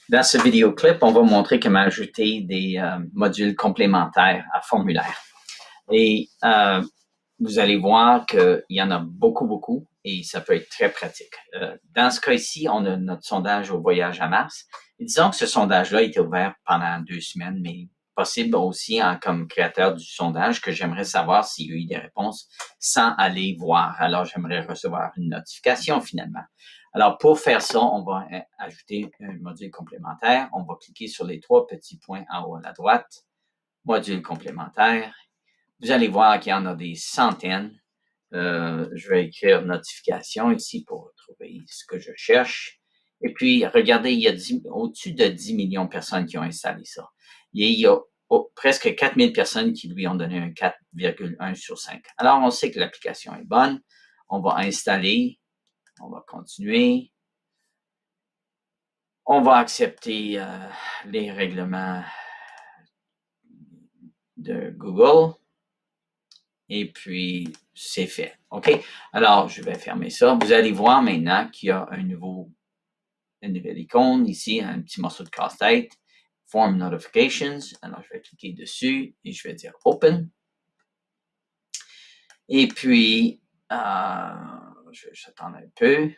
Dans ce vidéoclip, on va montrer comment ajouter des modules complémentaires à formulaire. Et vous allez voir qu'il y en a beaucoup et ça peut être très pratique. Dans ce cas ici, on a notre sondage au voyage à Mars. Et disons que ce sondage-là a été ouvert pendant 2 semaines, mais possible aussi comme créateur du sondage que j'aimerais savoir s'il y a eu des réponses sans aller voir. Alors, j'aimerais recevoir une notification finalement. Alors, pour faire ça, on va ajouter un module complémentaire. On va cliquer sur les 3 petits points en haut à la droite. Module complémentaire. Vous allez voir qu'il y en a des centaines. Je vais écrire notification ici pour trouver ce que je cherche. Et puis, regardez, il y a au-dessus de 10 millions de personnes qui ont installé ça. Et il y a presque 4000 personnes qui lui ont donné un 4,1 sur 5. Alors, on sait que l'application est bonne. On va installer. On va continuer. On va accepter les règlements de Google. Et puis, c'est fait. OK? Alors, je vais fermer ça. Vous allez voir maintenant qu'il y a une nouvelle icône ici, un petit morceau de casse-tête. Form Notifications. Alors, je vais cliquer dessus et je vais dire Open. Et puis, je vais juste attendre un peu.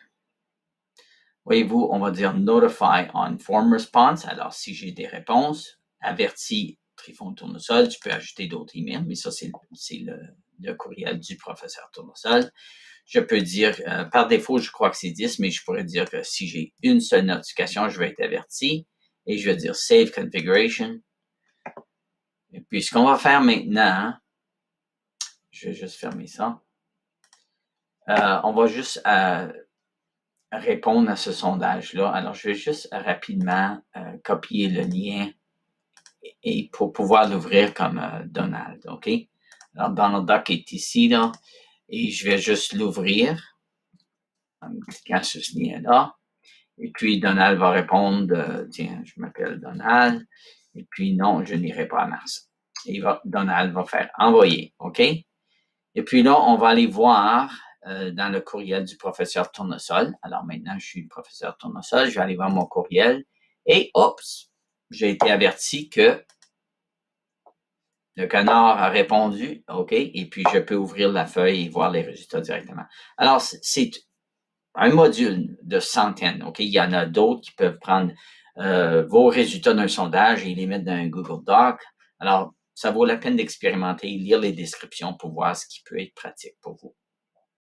Voyez-vous, on va dire Notify on Form Response. Alors, si j'ai des réponses, avertis Trifon Tournesol, tu peux ajouter d'autres emails, mais ça, c'est le courriel du professeur Tournesol. Je peux dire, par défaut, je crois que c'est 10, mais je pourrais dire que si j'ai une seule notification, je vais être averti. Et je vais dire Save Configuration. Et puis, ce qu'on va faire maintenant, je vais juste fermer ça. On va juste répondre à ce sondage-là. Alors, je vais juste rapidement copier le lien et pour pouvoir l'ouvrir comme Donald, OK? Alors, Donald Duck est ici, là, et je vais juste l'ouvrir en cliquant sur ce lien-là. Et puis, Donald va répondre, tiens, je m'appelle Donald, et puis non, je n'irai pas à Mars. Et Donald va faire envoyer, OK? Et puis là, on va aller voir dans le courriel du professeur Tournesol. Alors maintenant, je suis le professeur Tournesol. Je vais aller voir mon courriel. Et, oups, j'ai été averti que le canard a répondu. OK? Et puis, je peux ouvrir la feuille et voir les résultats directement. Alors, c'est un module de centaines. OK? Il y en a d'autres qui peuvent prendre vos résultats d'un sondage et les mettre dans un Google Doc. Alors, ça vaut la peine d'expérimenter, lire les descriptions pour voir ce qui peut être pratique pour vous.